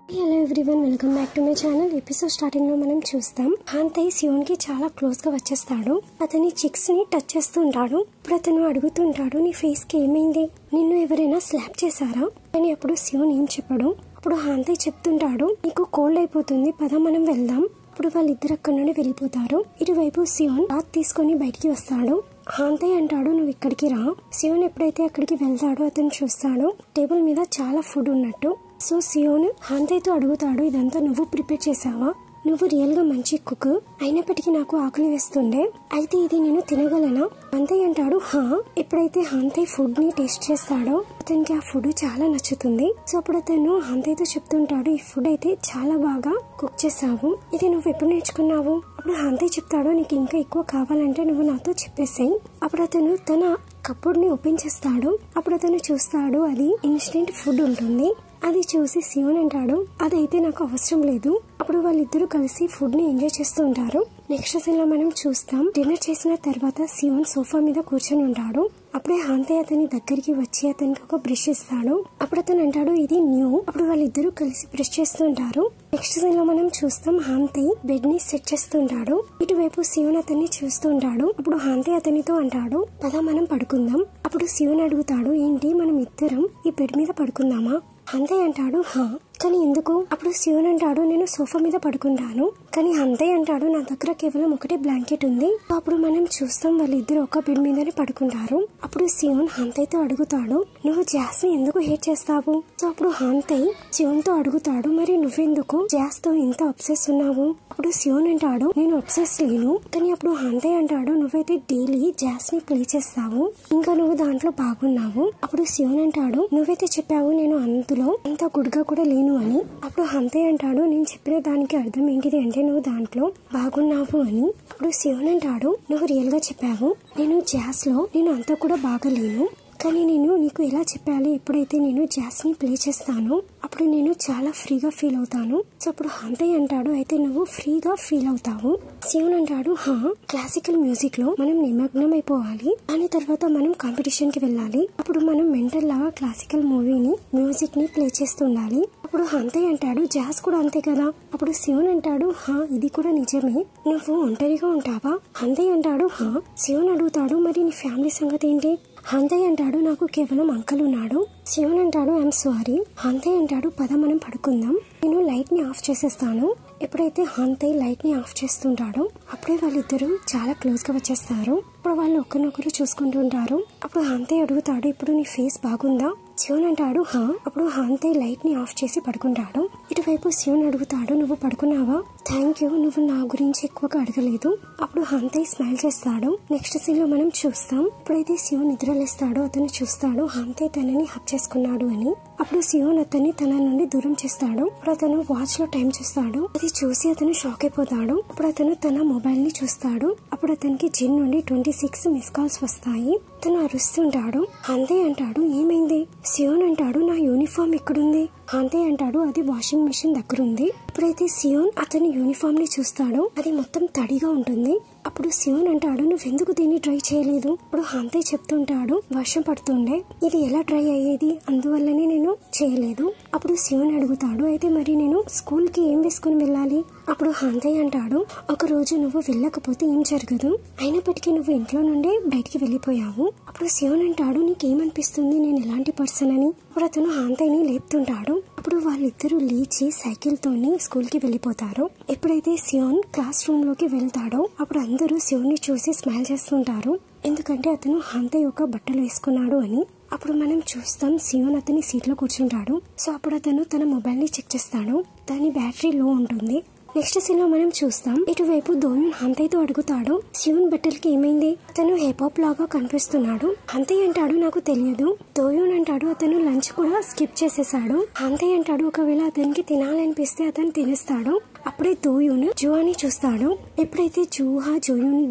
Hello everyone, welcome back to my channel. Episode starting లో మనం చూస్తాం హాంతయ్ సియోన్ కి చాలా క్లోజ్ గా వచ్చేస్తాడు. అతని చిక్స్ ని టచ్ చేస్తూ ఉంటాడు. ఇప్పుడు అతను అడుగుతుంటాడు, నీ ఫేస్ కి ఏమైంది, నిన్ను ఎవరైనా స్లాప్ చేశారా అని. అప్పుడు సియోన్ ఏం చెప్పాడు. అప్పుడు హాంతయ్ చెప్తుంటాడు, నీకు కోల్డ్ అయిపోతుంది, పద మనం వెళ్దాం. అప్పుడు వాళ్ళిద్దరు అక్కడి నుండి వెళ్ళిపోతారు. ఇటువైపు సియోన్ బాత్ తీసుకొని బయటికి వస్తాడు. హాంతయ్ అంటాడు, నువ్వు ఇక్కడికి రా. సియోన్ ఎప్పుడైతే అక్కడికి వెళ్తాడో అతను చూస్తాడు టేబుల్ మీద చాలా ఫుడ్ ఉన్నట్టు. సో సియోన్ హాంతయ్ తో అడుగుతాడు, ఇదంతా నువ్వు ప్రిపేర్ చేసావా? నువ్వు రియల్ గా మంచి కుక్, అయినప్పటికీ నాకు ఆకలి వేస్తుండే, అయితే ఇది నేను తినగలనా? హాంతయ్ అంటాడు, హా. ఎప్పుడైతే హాంతయ్ ఫుడ్ ని టేస్ట్ చేస్తాడో అతనికి ఆ ఫుడ్ చాలా నచ్చుతుంది. సో అప్పుడు అతను హాంతయ్ తో చెప్తుంటాడు, ఈ ఫుడ్ అయితే చాలా బాగా కుక్ చేసావు, ఇది నువ్వు ఎప్పుడు నేర్చుకున్నావు? అప్పుడు హాంతయ్ చెప్తాడు, నీకు ఇంకా ఎక్కువ కావాలంటే నువ్వు నాతో చెప్పేసాయి. అప్పుడు అతను తన కప్బోర్డ్ ని ఓపెన్ చేస్తాడు. అప్పుడు అతను చూస్తాడు, అది ఇన్స్టెంట్ ఫుడ్ ఉంటుంది. అది చూసి సియోన్ అంటాడు, అదైతే నాకు అవసరం లేదు. అప్పుడు వాళ్ళిద్దరూ కలిసి ఫుడ్ ని ఎంజాయ్ చేస్తూ ఉంటారు. నెక్స్ట్ సీన్ లో మనం చూస్తాం, డిన్నర్ చేసిన తర్వాత సియోన్ సోఫా మీద కూర్చొని ఉంటాడు. అప్పుడే హాంతయ్ అతని దగ్గరికి వచ్చి అతనికి ఒక బ్రష్ ఇస్తాడు. అప్పుడు అతను అంటాడు, ఇది న్యూ. అప్పుడు వాళ్ళిద్దరూ కలిసి బ్రష్ చేస్తూ ఉంటారు. నెక్స్ట్ సీన్ లో మనం చూస్తాం, హాంతయ్ బెడ్ ని సెట్ చేస్తుంటాడు. ఇటువైపు సియోన్ అతన్ని చూస్తూ ఉంటాడు. అప్పుడు హాంతయ్ అతనితో అంటాడు, పద మనం పడుకుందాం. అప్పుడు సియోన్ అడుగుతాడు, ఏంటి మనం ఇద్దరం ఈ బెడ్ మీద పడుకుందామా? హాంతయ్ అంటాడు, హా, కానీ ఎందుకు? అప్పుడు సియోన్ అంటాడు, నేను సోఫా మీద పడుకుంటాను. కానీ హాంతయ్ అంటాడు, నా దగ్గర కేవలం ఒకటే బ్లాంకెట్ ఉంది. అప్పుడు మనం చూస్తాం, వాళ్ళిద్దరు ఒక బెడ్ మీదనే పడుకుంటారు. అప్పుడు సియోన్ హాంతయ్ తో అడుగుతాడు, నువ్వు జాస్ ని ఎందుకు హేట్ చేస్తావు? సో అప్పుడు హాంతయ్ సియోన్ తో అడుగుతాడు, మరి నువ్వెందుకు జాస్ తో ఇంత అబ్సెస్ ఉన్నావు? అప్పుడు సియోన్ అంటాడు, నేను అబ్సెస్ లేను. కానీ అప్పుడు హాంతయ్ అంటాడు, నువ్వైతే డైలీ జాస్ ని ప్లే చేస్తావు, ఇంకా నువ్వు దాంట్లో బాగున్నావు. అప్పుడు సియోన్ అంటాడు, నువ్వైతే చెప్పావు నేను అందులో అంత గుడ్ గా కూడా లేను అని. అప్పుడు హాంతయ్ అంటాడు, నేను చెప్పిన దానికి అర్థం ఏంటిది అంటే నువ్వు దాంట్లో బాగున్నావు అని. అప్పుడు సియోన్ అంటాడు, నువ్వు రియల్ గా చెప్పావు, నేను జాస్ లో నేను అంతా కూడా బాగలేను, కానీ నేను నీకు ఎలా చెప్పాలి, ఎప్పుడైతే నేను జాస్ ని ప్లే చేస్తాను అప్పుడు నేను చాలా ఫ్రీగా ఫీల్ అవుతాను. సో అప్పుడు హాంతయ్ అంటాడు, అయితే నువ్వు ఫ్రీగా ఫీల్ అవుతావు. సియోన్ అంటాడు, హా, క్లాసికల్ మ్యూజిక్ లో మనం నిమగ్నం అయిపోవాలి, దాని తర్వాత మనం కాంపిటీషన్ కి వెళ్ళాలి. అప్పుడు మనం మెంటల్ లాగా క్లాసికల్ మూవీని మ్యూజిక్ ని ప్లే చేస్తుండాలి. అప్పుడు హాంతయ్ అంటాడు, జాస్ కూడా అంతే కదా? అప్పుడు సియోన్ అంటాడు, హా, ఇది కూడా నిజమే, నువ్వు ఒంటరిగా ఉంటావా? హాంతయ్ అంటాడు, హా. సియోన్ అడుగుతాడు, మరి నీ ఫ్యామిలీ సంగతి ఏంటి? హాంతయ్ అంటాడు, నాకు కేవలం అంకల్ ఉన్నాడు. సియోన్ అంటాడు, ఐఎమ్ సారీ. హాంతయ్ అంటాడు, పద మనం పడుకుందాం, నేను లైట్ ని ఆఫ్ చేసేస్తాను. ఎప్పుడైతే హాంతయ్ లైట్ ని ఆఫ్ చేస్తుంటాడో అప్పుడే వాళ్ళిద్దరూ చాలా క్లోజ్ గా వచ్చేస్తారు. అప్పుడు వాళ్ళు ఒకరినొకరు చూసుకుంటుంటారు. అప్పుడు హాంతయ్ అడుగుతాడు, ఇప్పుడు నీ ఫేస్ బాగుందా? సియోన్ అంటాడు, హా. అప్పుడు హాంతయ్ లైట్ ని ఆఫ్ చేసి పడుకుంటాడు. ఇటువైపు సియోన్ అడుగుతాడు, నువ్వు పడుకున్నావా? థ్యాంక్ యూ, నువ్వు నా గురించి ఎక్కువగా అడగలేదు. అప్పుడు హాంతయ్ స్మైల్ చేస్తాడు. నెక్స్ట్ సీన్ లో మనం చూస్తాం, ఎప్పుడైతే సియోన్ నిద్రలేస్తాడో అతను చూస్తాడు హాంతయ్ తనని హక్ చేసుకున్నాడు అని. అప్పుడు సియోన్ అతన్ని తన నుండి దూరం చేస్తాడు. అప్పుడు అతను వాచ్ లో టైం చూస్తాడు. అది చూసి అతను షాక్ అయిపోతాడు. అప్పుడు అతను తన మొబైల్ ని చూస్తాడు. అప్పుడు అతనికి జిన్ నుండి 26 మిస్ కాల్స్ వస్తాయి. అతను అరుస్తుంటాడు. హాంతయ్ అంటాడు, ఏమైంది? సియోన్ అంటాడు, నా యూనిఫామ్ ఎక్కడుంది? హాంతయ్ అంటాడు, అది వాషింగ్ మెషిన్ దగ్గర ఉంది. ఎప్పుడైతే సియోన్ అతని యూనిఫామ్ ని చూస్తాడో అది మొత్తం తడిగా ఉంటుంది. అప్పుడు సియోన్ అంటాడు, నువ్వెందుకు దీన్ని డ్రై చేయలేదు? అప్పుడు హాంతయ్ చెప్తుంటాడు, వర్షం పడుతుండే, ఇది ఎలా డ్రై అయ్యేది, అందువల్లనే నేను చేయలేదు. అప్పుడు సియోన్ అడుగుతాడు, అయితే మరి నేను స్కూల్ కి ఏం వేసుకుని వెళ్ళాలి? అప్పుడు హాంతయ్ అంటాడు, ఒక రోజు నువ్వు వెళ్ళకపోతే ఏం జరగదు, అయినప్పటికీ నువ్వు ఇంట్లో నుండే బయటికి వెళ్ళిపోయావు. అప్పుడు సియోన్ అంటాడు, నీకేమనిపిస్తుంది నేను ఎలాంటి పర్సన్ అని? అప్పుడు అతను హాంతయ్ ని లేపుతుంటాడు. అప్పుడు వాళ్ళిద్దరూ లేచి సైకిల్ తోని స్కూల్ కి వెళ్ళిపోతారు. ఎప్పుడైతే సియోన్ క్లాస్ రూమ్ లోకి వెళ్తాడో అప్పుడు అందరూ సియోన్ ని చూసి స్మైల్ చేస్తుంటారు, ఎందుకంటే అతను హాంతయ్ ఒక బట్టలు వేసుకున్నాడు అని. అప్పుడు మనం చూస్తాం, సియోన్ అతని సీట్ లో కూర్చుంటాడు. సో అప్పుడు అతను తన మొబైల్ ని చెక్ చేస్తాడు, దాని బ్యాటరీ లో ఉంటుంది. నెక్స్ట్ సీన్ లో మనం చూస్తాం, ఇటువైపు దోయూన్ హాంతయ్ తో అడుగుతాడు, సియోన్ బట్టలకి ఏమైంది? అతను హిపాప్ లాగా కనిపిస్తున్నాడు. హాంతయ్ అంటాడు, నాకు తెలియదు. దోయూన్ అంటాడు, అతను లంచ్ కూడా స్కిప్ చేసేసాడు. హాంతయ్ అంటాడు, ఒకవేళ అతనికి తినాలనిపిస్తే అతను తినేస్తాడు. అప్పుడే దోయూన్ జువాని చూస్తాడు. ఎప్పుడైతే జూహా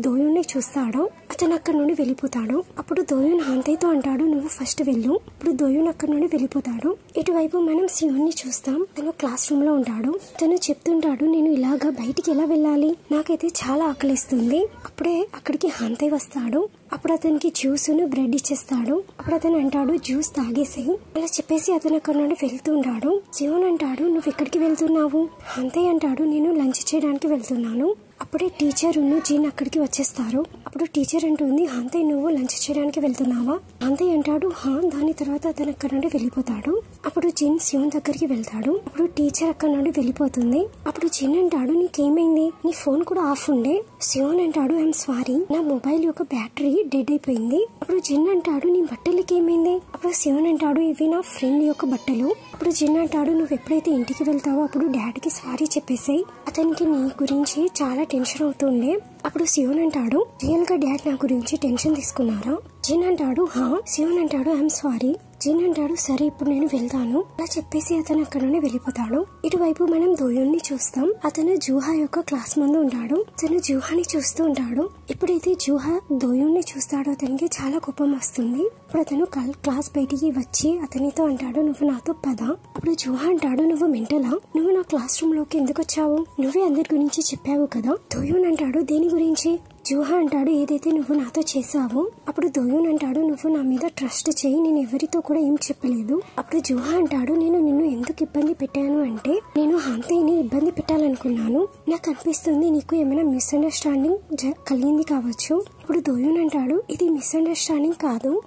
దోయూన్ ని చూస్తాడో అతను అక్కడి నుండి వెళ్ళిపోతాడు. అప్పుడు దోయూన్ హాంతయ్ తో అంటాడు, నువ్వు ఫస్ట్ వెళ్ళు. అప్పుడు దోయూన్ అక్కడి నుండి వెళ్ళిపోతాడు. ఇటువైపు మనం సియోన్ ని చూస్తాం, తను క్లాస్ రూమ్ లో ఉంటాడు. తను చెప్తుంటాడు, నేను ఇలాగా బయటికి ఎలా వెళ్ళాలి, నాకైతే చాలా ఆకలిస్తుంది. అప్పుడే అక్కడికి హాంతయ్ వస్తాడు. అప్పుడు అతనికి జ్యూస్ బ్రెడ్ ఇచ్చేస్తాడు. అప్పుడు అతను అంటాడు జ్యూస్ తాగేసి. అలా చెప్పేసి అతను అక్కడ నుండి వెళ్తుంటాడు. సియోన్ అంటాడు నువ్వు ఎక్కడికి వెళ్తున్నావు? అంతే అంటాడు నేను లంచ్ చేయడానికి వెళ్తున్నాను. అప్పుడే టీచర్ జిన్ అక్కడికి వచ్చేస్తారు. అప్పుడు టీచర్ అంటుంది అంతే నువ్వు లంచ్ చేయడానికి వెళ్తున్నావా? అంతే అంటాడు హా. దాని తర్వాత అతను అక్కడ నుండి వెళ్ళిపోతాడు. అప్పుడు జిన్ సియోన్ దగ్గరికి వెళ్తాడు. అప్పుడు టీచర్ అక్కడ నుండి వెళ్ళిపోతుంది. అప్పుడు జిన్ అంటాడు నీకేమైంది? నీ ఫోన్ కూడా ఆఫ్ ఉండే. సియోన్ అంటాడు ఐఎమ్ సారీ నా మొబైల్ యొక్క బ్యాటరీ డెడ్ అయిపోయింది. అప్పుడు జిన్ అంటాడు నీ బట్టలకి ఏమైంది? అప్పుడు సియోన్ అంటాడు ఇవి నా ఫ్రెండ్ యొక్క బట్టలు. అప్పుడు జిన్ అంటాడు నువ్వు ఎప్పుడైతే ఇంటికి వెళ్తావో అప్పుడు డాడీకి సారీ చెప్పేసాయి. అతనికి నీ గురించి చాలా టెన్షన్ అవుతుండే. అప్పుడు సియోన్ అంటాడు రియల్ గా డాడ్ నా గురించి టెన్షన్ తీసుకున్నారా? జిన్ అంటాడు హా. సియోన్ అంటాడు ఐఎమ్ సారీ. జిన్ అంటాడు సరే ఇప్పుడు నేను వెళ్తాను. అలా చెప్పేసి అతను అక్కడ నుండి వెళ్ళిపోతాడు. ఇటువైపు మనం దోయున్ని చూస్తాం. అతను జూహా యొక్క క్లాస్ ముందు ఉంటాడు. అతను జూహాని చూస్తూ ఉంటాడు. ఎప్పుడైతే జూహా దోయున్ని చూస్తాడో అతనికి చాలా కోపం వస్తుంది. అప్పుడు అతను క్లాస్ బయటికి వచ్చి అతనితో అంటాడు నువ్వు నాతో పద. అప్పుడు జూహా అంటాడు నువ్వు మెంటలా? నువ్వు నా క్లాస్ రూమ్ లోకి ఎందుకు వచ్చావు? నువ్వే అందరి గురించి చెప్పావు కదా. దోయున్ అంటాడు దేని గురించి? జూహా అంటాడు ఏదైతే నువ్వు నాతో చేసావో. అప్పుడు దోయున్ అంటాడు నువ్వు నా మీద ట్రస్ట్ చేయి నేను ఎవరితో కూడా ఏం చెప్పలేదు. అప్పుడు జూహా అంటాడు నేను నిన్ను ఎందుకు ఇబ్బంది పెట్టాను అంటే నేను హాంతేని ఇబ్బంది పెట్టాలనుకున్నాను. నాకు అనిపిస్తుంది నీకు ఏమైనా మిస్అండర్స్టాండింగ్ కలిగింది కావచ్చు. ఇప్పుడు దోయున్ అంటాడు ఇది మిస్అండర్స్టాండింగ్ కాదు.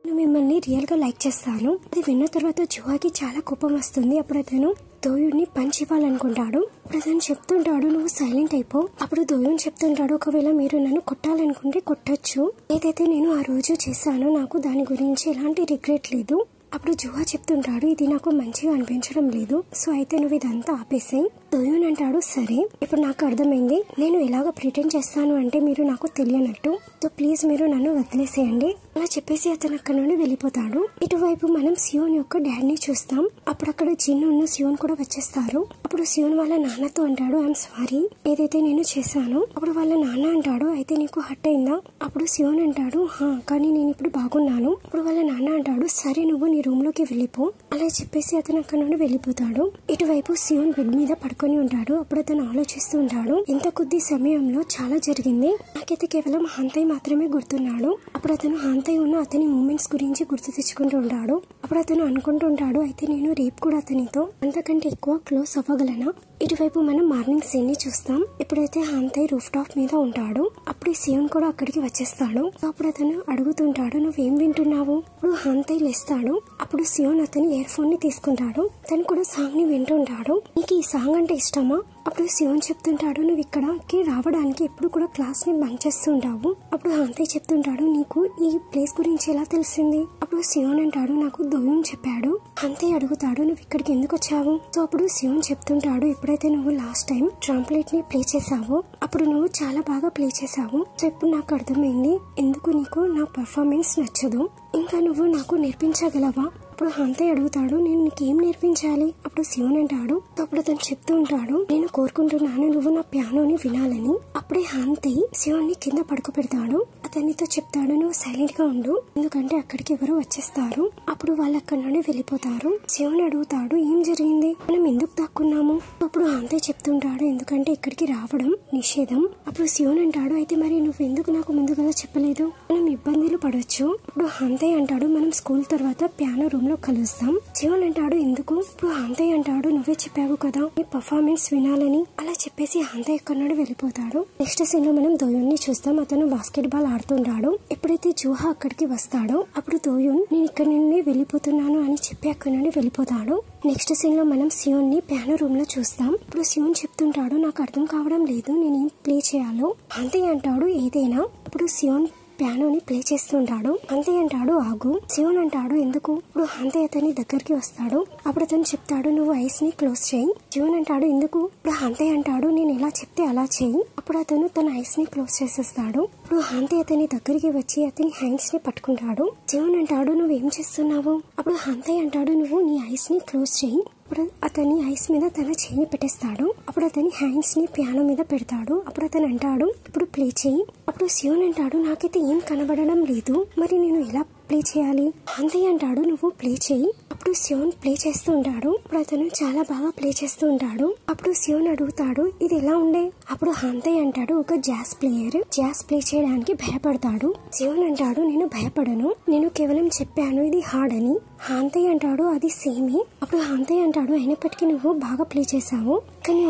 మిమ్మల్ని రియల్ గా లైక్ చేస్తాను. అది విన్న తర్వాత జూహాకి చాలా కోపం వస్తుంది. అప్పుడు అతను దోయుడిని పంచ్ ఇవ్వాలనుకుంటాడు. అప్పుడు అతను చెప్తుంటాడు నువ్వు సైలెంట్ అయిపో. అప్పుడు దోయుని చెప్తుంటాడు ఒకవేళ మీరు నన్ను కొట్టాలనుకుంటే కొట్టొచ్చు. ఏదైతే నేను ఆ రోజు చేశానో నాకు దాని గురించి ఎలాంటి రిగ్రెట్ లేదు. అప్పుడు జూహా చెప్తుంటాడు ఇది నాకు మంచిగా అనిపించడం లేదు. సో అయితే నువ్వు ఇదంతా ఆపేసాయి. దోయున్ అంటాడు సరే ఇప్పుడు నాకు అర్థమైంది. నేను ఎలాగ ప్రిటెండ్ చేస్తాను అంటే మీరు నాకు తెలియనట్టు. సో ప్లీజ్ మీరు నన్ను వదిలేసేయండి. అలా చెప్పేసి అతను అక్కడ నుండి వెళ్ళిపోతాడు. ఇటువైపు మనం సియోన్ యొక్క డాడీని చూస్తాం. అప్పుడు అక్కడ జిన్ సియోన్ కూడా వచ్చేస్తారు. అప్పుడు సియోన్ వాళ్ళ నాన్నతో అంటాడు ఐఎమ్ సారీ ఏదైతే నేను చేశాను. అప్పుడు వాళ్ళ నాన్న అంటాడు అయితే నీకు హర్ట్ అయిందా? అప్పుడు సియోన్ అంటాడు హా కానీ నేను ఇప్పుడు బాగున్నాను. అప్పుడు వాళ్ళ నాన్న అంటాడు సరే నువ్వు నీ రూమ్ లోకి వెళ్ళిపో. అలా చెప్పేసి అతను అక్కడ నుండి వెళ్ళిపోతాడు. ఇటువైపు సియోన్ బెడ్ మీద పడుకొని ఉంటాడు. అప్పుడు అతను ఆలోచిస్తూ ఉంటాడు ఇంత కొద్ది సమయంలో చాలా జరిగింది. నాకైతే కేవలం హాంతయ్ మాత్రమే గుర్తున్నాడు. అప్పుడు అతను హాంతయ్ ఉన్న అతని మూమెంట్స్ గురించి గుర్తు తెచ్చుకుంటూ ఉంటాడు. అప్పుడు అతను అనుకుంటుంటాడు అయితే నేను రేపు కూడా అతనితో అంతకంటే ఎక్కువ క్లోజ్ అవ్వగలనా? ఇటువైపు మనం మార్నింగ్ సీన్ ని చూస్తాం. ఎప్పుడైతే హాంతయ్ రూఫ్ టాప్ మీద ఉంటాడు అప్పుడు సియోన్ కూడా అక్కడికి వచ్చేస్తాడు. అప్పుడు అతను అడుగుతుంటాడు నువ్వేం వింటున్నావు? అప్పుడు హాంతయ్ లేస్తాడు. అప్పుడు సియోన్ అతని ఇయర్ ఫోన్ ని తీసుకుంటాడు. తను కూడా సాంగ్ ని వింటుంటాడు. నీకు ఈ సాంగ్ అంటే ఇష్టమా? అప్పుడు సియోన్ చెప్తుంటాడు నువ్వు ఇక్కడికి రావడానికి ఎప్పుడు కూడా క్లాస్ ని బంక్ చేస్తుంటావు. అప్పుడు హాంతయ్ చెప్తుంటాడు నీకు ఈ ప్లేస్ గురించి ఎలా తెలిసింది? అప్పుడు సియోన్ అంటాడు నాకు దోయున్ చెప్పాడు. హాంతయ్ అడుగుతాడు నువ్వు ఇక్కడికి ఎందుకు వచ్చావు? సో అప్పుడు సియోన్ చెప్తుంటాడు ఎప్పుడైతే నువ్వు లాస్ట్ టైం ట్రంప్లెట్ ని ప్లే చేసావో అప్పుడు నువ్వు చాలా బాగా ప్లే చేసావు. సో ఇప్పుడు నాకు అర్థమైంది ఎందుకు నీకు నా పర్ఫార్మెన్స్ నచ్చదు. ఇంకా నువ్వు నాకు నేర్పించగలవా? అప్పుడు హాంతయ్ అడుగుతాడు నేను నీకేం నేర్పించాలి? అప్పుడు సియోన్ అంటాడు. అప్పుడు అతను చెప్తూ ఉంటాడు నేను కోరుకుంటున్నాను నువ్వు నా పియానోని వినాలని. అప్పుడే హాంతయ్ సియోన్ ని కింద పడుకోబెడతాడు. అతనితో చెప్తాడు నువ్వు సైలెంట్ గా ఉండు ఎందుకంటే అక్కడికి ఎవరో వచ్చేస్తారు. అప్పుడు వాళ్ళు అక్కడ నుండి వెళ్ళిపోతారు. సియోన్ అడుగుతాడు ఏం జరిగింది? మనం ఎందుకు దాక్కున్నాము? అప్పుడు హాంతయ్ చెప్తుంటాడు ఎందుకంటే ఇక్కడికి రావడం నిషేధం. అప్పుడు సియోన్ అంటాడు అయితే మరి నువ్వు ఎందుకు నాకు ముందుగా చెప్పలేదు? మనం ఇబ్బందులు పడవచ్చు. అప్పుడు హాంతయ్ అంటాడు మనం స్కూల్ తర్వాత పియానో రూమ్ లో కలుస్తాం. సియోన్ అంటాడు ఎందుకు? ఇప్పుడు హాంతయ్ అంటాడు నువ్వే చెప్పావు కదా నీ పర్ఫార్మెన్స్ వినాలని. అలా చెప్పేసి హాంతయ్ అక్కడ నుండి వెళ్ళిపోతాడు. నెక్స్ట్ సీన్ లో మనం దోయున్ని చూస్తాం. అతను బాస్కెట్ బాల్ ఆడుతుంటాడు. ఎప్పుడైతే జూహా అక్కడికి వస్తాడో అప్పుడు దోయున్ నేను ఇక్కడ నుండి వెళ్ళిపోతున్నాను అని చెప్పి అక్కడ నుండి వెళ్ళిపోతాడు. నెక్స్ట్ సీన్ లో మనం సియోన్ ని పియానో రూమ్ లో చూస్తాం. ఇప్పుడు సియోన్ చెప్తుంటాడు నాకు అర్థం కావడం లేదు నేనేం ప్లే చేయాలో. హాంతయ్ అంటాడు ఏదైనా. ఇప్పుడు సియోన్ పియానోని ప్లే చేస్తుంటాడు. హాంతయ్ అంటాడు ఆగు. సియోన్ అంటాడు ఎందుకు? ఇప్పుడు హాంతయ్ అతని దగ్గరికి వస్తాడు. అప్పుడు అతను చెప్తాడు నువ్వు ఐస్ ని క్లోజ్ చేయి. సియోన్ అంటాడు ఎందుకు? ఇప్పుడు హాంతయ్ అంటాడు నేను ఎలా చెప్తే అలా చేయి. అప్పుడు అతను తన ఐస్ ని క్లోజ్ చేసేస్తాడు. ఇప్పుడు హాంతయ్ అతని దగ్గరికి వచ్చి అతని హ్యాండ్స్ ని పట్టుకుంటాడు. సియోన్ అంటాడు నువ్వేం చేస్తున్నావు? అప్పుడు హాంతయ్ అంటాడు నువ్వు నీ ఐస్ ని క్లోజ్ చేయి. అప్పుడు అతని ఐస్ మీద తన చేయిని పెట్టేస్తాడు. అప్పుడు అతని హ్యాండ్స్ ని పియానో మీద పెడతాడు. అప్పుడు అతను అంటాడు ఇప్పుడు ప్లే చేయి. అప్పుడు సియోన్ అంటాడు నాకైతే ఏం కనబడడం లేదు మరి నేను ఎలా ప్లే చేయాలి? హాంతయ్ అంటాడు నువ్వు ప్లే చేయి. అప్పుడు సియోన్ ప్లే చేస్తూ ఉంటాడు. అప్పుడు అతను చాలా బాగా ప్లే చేస్తూ ఉంటాడు. అప్పుడు సియోన్ అడుగుతాడు ఇది ఎలా ఉండే. అప్పుడు హాంతయ్ అంటాడు ఒక జాజ్ ప్లేయర్ జాజ్ ప్లే చేయడానికి భయపడతాడు. సియోన్ అంటాడు నేను భయపడను, నేను కేవలం చెప్పాను ఇది హార్డ్ అని. హాంతయ్ అంటాడు అది సేమే. అప్పుడు హాంతయ్ అంటాడు అయినప్పటికీ నువ్వు బాగా ప్లే చేసావు, కానీ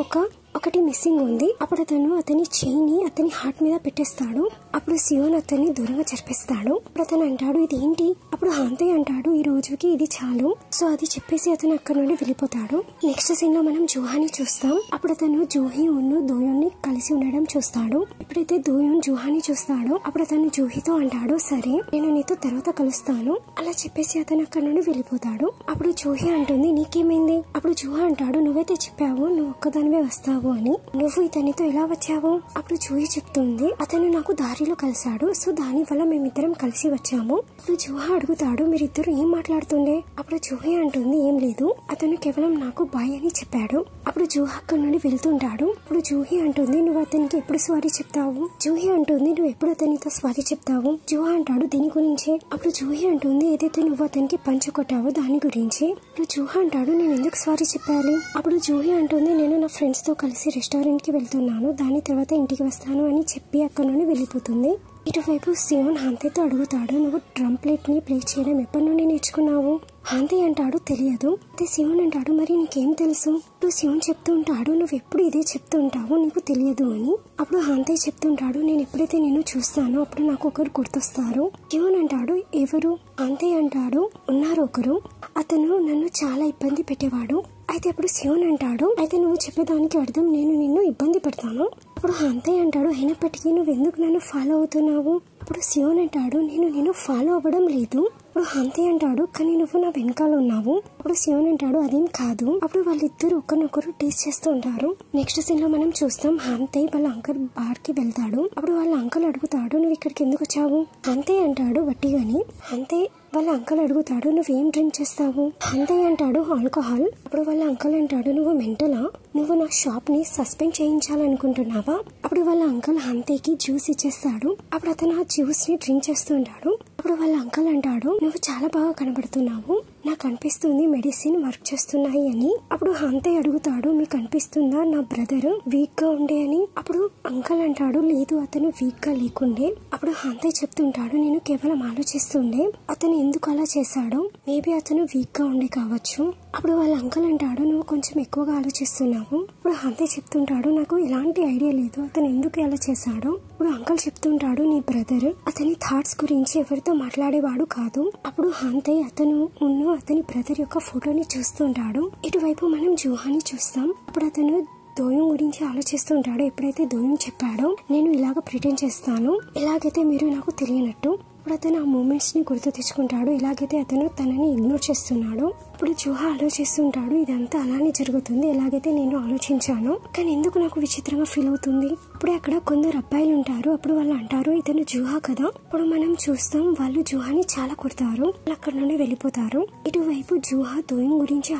ఒకటి మిస్సింగ్ ఉంది. అప్పుడు అతని చెయ్యిని అతని హార్ట్ మీద పెట్టేస్తాడు. అప్పుడు సియోన్ అతన్ని దూరంగా జరిపిస్తాడు. అప్పుడు అతను అంటాడు ఇది ఏంటి. అప్పుడు హాంతయ్ అంటాడు ఈ రోజుకి ఇది చాలు. సో అది చెప్పేసి అతను అక్కడ నుండి వెళ్ళిపోతాడు. నెక్స్ట్ సీన్ లో మనం జూహాని చూస్తాం. అప్పుడు అతను జూహీ ఉన్ను దోయోన్ని కలిసి ఉండడం చూస్తాడు. ఎప్పుడైతే దోయోన్ జూహాని చూస్తాడో అప్పుడు అతను జూహీతో అంటాడు సరే నేను నీతో తర్వాత కలుస్తాను అలా చెప్పేసి అతను అక్కడ నుండి వెళ్ళిపోతాడు. అప్పుడు జూహీ అంటుంది నీకేమైంది. అప్పుడు జూహా అంటాడు నువ్వైతే చెప్పావు నువ్వు ఒక్కదానివే వస్తావు అని, నువ్వు ఇతనితో ఎలా వచ్చావు. అప్పుడు జూహీ చెప్తుంది అతను నాకు దారిలో కలిశాడు, సో దాని వల్ల మేమిద్దరం కలిసి వచ్చాము. అప్పుడు జూహా అడుగుతాడు మీరిద్దరు ఏం మాట్లాడుతుండే. అప్పుడు జూహీ అంటుంది ఏం లేదు, అతను కేవలం నాకు బాయ్ అని చెప్పాడు. అప్పుడు జూహా అక్కడి నుండి వెళ్తుంటాడు. అప్పుడు జూహీ అంటుంది నువ్వు అతనికి ఎప్పుడు సారీ చెప్తావు. జూహీ అంటుంది నువ్వు ఎప్పుడు అతనితో సారీ చెప్తావు. జూహా అంటాడు దీని గురించి. అప్పుడు జూహీ అంటుంది ఏదైతే నువ్వు అతనికి పంచు కొట్టావో దాని గురించి. అప్పుడు జూహా అంటాడు నేను ఎందుకు సారీ చెప్పాలి. అప్పుడు జూహీ అంటుంది నేను నా ఫ్రెండ్స్ తో కలిసి రెస్టారెంట్ కి వెళ్తున్నాను, దాని తర్వాత ఇంటికి వస్తాను అని చెప్పి అక్కడ నుండి వెళ్ళిపోతుంది. ఇటువైపు సియోన్ హాంతయ్తో అడుగుతాడు నువ్వు డ్రమ్ ప్లేట్ ని ప్లే చేయడం ఎప్పటి నుండి నేర్చుకున్నావు. హాంతయ్ అంటాడు తెలియదు. అయితే సియోన్ అంటాడు మరి నీకేం తెలుసు. ఇప్పుడు సియోన్ చెప్తూ ఉంటాడు నువ్వు ఎప్పుడు ఇదే చెప్తూ ఉంటావు నీకు తెలియదు అని. అప్పుడు హాంతయ్ చెప్తుంటాడు నేను ఎప్పుడైతే నేను చూస్తానో అప్పుడు నాకు ఒకరు గుర్తొస్తారు. సియోన్ అంటాడు ఎవరు. హాంతయ్ అంటాడు ఉన్నారు ఒకరు, అతను నన్ను చాలా ఇబ్బంది పెట్టేవాడు. అయితే అప్పుడు సియోన్ అంటాడు అయితే నువ్వు చెప్పేదానికి అర్థం నేను నిన్ను ఇబ్బంది పెడతాను. అప్పుడు హాంతయ్ అంటాడు అయినప్పటికీ నువ్వు ఎందుకు నన్ను ఫాలో అవుతున్నావు. అప్పుడు సియోన్ అంటాడు నేను ఫాలో అవ్వడం లేదు. అప్పుడు హాంతయ్ అంటాడు కానీ నువ్వు నా వెనకాల ఉన్నావు. అప్పుడు సియోన్ అంటాడు అదేం కాదు. అప్పుడు వాళ్ళిద్దరు ఒకరినొకరు టేస్ట్ చేస్తూ ఉంటారు. నెక్స్ట్ సీన్ లో మనం చూస్తాం హాంతయ్ వాళ్ళ అంకల్ బార్ కి వెళ్తాడు. అప్పుడు వాళ్ళ అంకల్ అడుగుతాడు నువ్వు ఇక్కడికి ఎందుకు వచ్చావు. హాంతయ్ అంటాడు వట్టిగాని. హాంతయ్ వాళ్ళ అంకల్ అడుగుతాడు నువ్వేం డ్రింక్ చేస్తావు. హాంతయ్ అంటాడు ఆల్కహాల్. అప్పుడు వాళ్ళ అంకల్ అంటాడు నువ్వు మెంటలా, నువ్వు నా షాప్ ని సస్పెండ్ చేయించాలనుకుంటున్నావా. అప్పుడు వాళ్ళ అంకల్ హాంతయ్ కి జ్యూస్ ఇచ్చేస్తాడు. అప్పుడు అతను ఆ జ్యూస్ ని డ్రింక్ చేస్తుంటాడు. అప్పుడు వాళ్ళ అంకల్ అంటాడు నువ్వు చాలా బాగా కనబడుతున్నావు, నాకు అనిపిస్తుంది మెడిసిన్ వర్క్ చేస్తున్నాయి అని. అప్పుడు హాంతయ్ అడుగుతాడు మీకు అనిపిస్తుందా నా బ్రదర్ వీక్ గా ఉండే అని. అప్పుడు అంకల్ అంటాడు లేదు అతను వీక్ గా లేకుండే. అప్పుడు హాంతయ్ చెప్తుంటాడు నేను కేవలం ఆలోచిస్తుండే అతను ఎందుకు అలా చేశాడో, మేబీ అతను వీక్ గా ఉండే కావచ్చు. అప్పుడు వాళ్ళ అంకల్ అంటాడు నువ్వు కొంచెం ఎక్కువగా ఆలోచిస్తున్నావు. ఇప్పుడు హాంతయ్ చెప్తుంటాడు నాకు ఎలాంటి ఐడియా లేదు అతను ఎందుకు అలా చేశాడో. ఇప్పుడు అంకల్ చెప్తుంటాడు నీ బ్రదర్ అతని థాట్స్ గురించి ఎవరితో మాట్లాడేవాడు కాదు. అప్పుడు హాంతయ్ అతని బ్రదర్ యొక్క ఫోటోని చూస్తుంటాడు. ఇటువైపు మనం జూహాని చూస్తాం. అప్పుడు అతను దోయం గురించి ఆలోచిస్తుంటాడు. ఎప్పుడైతే దోయం చెప్పాడో నేను ఇలాగ ప్రిటెండ్ చేస్తాను ఎలాగైతే మీరు నాకు తెలియనట్టు. ఇప్పుడు అతను ఆ మూమెంట్స్ ని గుర్తు తెచ్చుకుంటాడు ఎలాగైతే అతను తనని ఇగ్నోర్ చేస్తున్నాడు. ఇప్పుడు జూహా ఆలోచిస్తుంటాడు ఇదంతా అలానే జరుగుతుంది ఎలాగైతే నేను ఆలోచించాను, కానీ ఎందుకు నాకు విచిత్రంగా ఫీల్ అవుతుంది. ఇప్పుడు అక్కడ కొందరు అబ్బాయిలు ఉంటారు. అప్పుడు వాళ్ళు అంటారు ఇతను జూహా కదా. ఇప్పుడు మనం చూస్తాం వాళ్ళు జూహాని చాలా కొడతారు, అక్కడ నుండి వెళ్ళిపోతారు. ఇటువైపు జూహా దోయం గురించి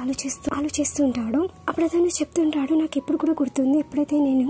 ఆలోచిస్తుంటాడు. అప్పుడు అతను చెప్తుంటాడు నాకు ఎప్పుడు కూడా గుర్తుంది ఎప్పుడైతే నేను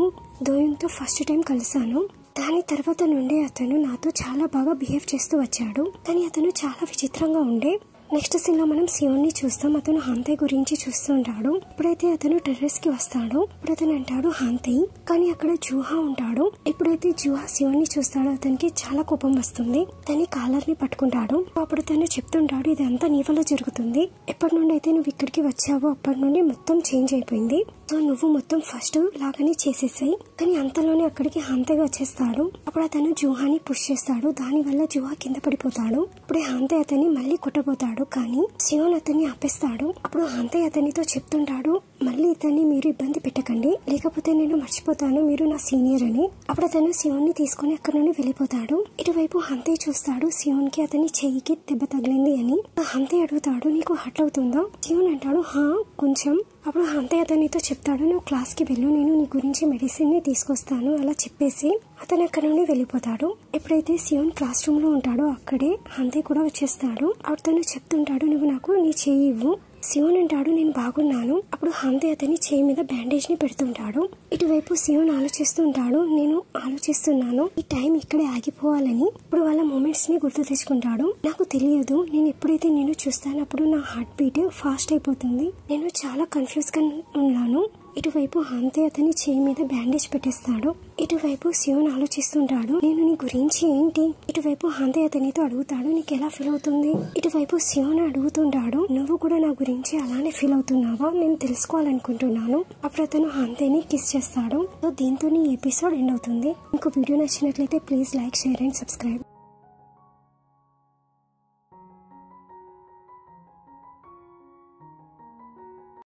దోయంతో ఫస్ట్ టైం కలిసాను దాని తర్వాత నుండి అతను నాతో చాలా బాగా బిహేవ్ చేస్తూ వచ్చాడు, కానీ అతను చాలా విచిత్రంగా ఉండే. నెక్స్ట్ సీన్ లో మనం సియోన్ ని చూస్తాం. అతను హాంతయ్ గురించి చూస్తుంటాడు. ఇప్పుడైతే అతను టెర్రస్ కి వస్తాడు. ఇప్పుడు అతను అంటాడు హాంతయ్, కానీ అక్కడ జూహా ఉంటాడు. ఎప్పుడైతే జూహా సియోన్ ని చూస్తాడో అతనికి చాలా కోపం వస్తుంది. తన కాలర్ ని పట్టుకుంటాడు. అప్పుడు తను చెప్తుంటాడు ఇదంతా నీ వల్ల జరుగుతుంది, ఎప్పటి నుండి అయితే నువ్వు ఇక్కడికి వచ్చావో అప్పటి నుండి మొత్తం చేంజ్ అయిపోయింది, సో నువ్వు మొత్తం ఫస్ట్ లాగానే చేసేసాయి. కానీ అంతలోనే అక్కడికి హాంతయ్ వచ్చేస్తాడు. అప్పుడు అతను జూహాని పుష్ చేస్తాడు, దాని వల్ల జూహా కింద పడిపోతాడు. అప్పుడే హాంతయ్ అతన్ని మళ్ళీ కొట్టబోతాడు, కానీ సియోన్ అతన్ని ఆపేస్తాడు. అప్పుడు హాంతయ్ అతనితో చెప్తుంటాడు మళ్ళీ ఇతన్ని మీరు ఇబ్బంది పెట్టకండి లేకపోతే నేను మర్చిపోతాను మీరు నా సీనియర్ అని. అప్పుడు అతను సియోన్ ని తీసుకుని అక్కడి నుండి వెళ్ళిపోతాడు. ఇటువైపు హాంతయ్ చూస్తాడు సియోన్ కి అతని చెయ్యికి దెబ్బ తగిలింది అని. హాంతయ్ అడుగుతాడు నీకు హర్ట్ అవుతుందా. సియోన్ అంటాడు హా కొంచెం. అప్పుడు హాంతయ్ అతనితో చెప్తాడు నువ్వు క్లాస్ కి వెళ్ళు, నేను నీ గురించి మెడిసిన్ ని తీసుకొస్తాను అలా చెప్పేసి అతను అక్కడి నుండి వెళ్ళిపోతాడు. ఎప్పుడైతే సియోన్ క్లాస్ రూమ్ లో ఉంటాడో అక్కడే హాంతయ్ కూడా వచ్చేస్తాడు. అతను చెప్తుంటాడు నువ్వు నాకు నీ చెయ్యి ఇవ్వు. సియోన్ అంటాడు నేను బాగున్నాను. అప్పుడు హాంతే అతని చేయి మీద బ్యాండేజ్ ని పెడుతుంటాడు. ఇటువైపు సియోన్ ఆలోచిస్తుంటాడు, నేను ఆలోచిస్తున్నాను ఈ టైం ఇక్కడే ఆగిపోవాలని. ఇప్పుడు వాళ్ళ మూమెంట్స్ ని గుర్తు తెచ్చుకుంటాడు. నాకు తెలియదు, నేను ఎప్పుడైతే నేను చూస్తాను అప్పుడు నా హార్ట్ బీట్ ఫాస్ట్ అయిపోతుంది. నేను చాలా కన్ఫ్యూజ్ గా ఉన్నాను. ఇటువైపు హాంతే అతని చేయి మీద బ్యాండేజ్ పెట్టేస్తాడు. ఇటువైపు సియోన్ ఆలోచిస్తుంటాడు, నేను నీ గురించి ఏంటి. ఇటువైపు హాంతే అతనితో అడుగుతాడు, నీకు ఎలా ఫీల్ అవుతుంది. ఇటువైపు సియోన్ అడుగుతుంటాడు, నువ్వు కూడా నా గురించి అలానే ఫీల్ అవుతున్నావా, నేను తెలుసుకోవాలనుకుంటున్నాను. అప్పుడు అతను హాంతేని కిస్ చేస్తాడు. సో దీంతో ఈ ఎపిసోడ్ ఎండ్ అవుతుంది. మీకు వీడియో నచ్చినట్లయితే please like, share and subscribe.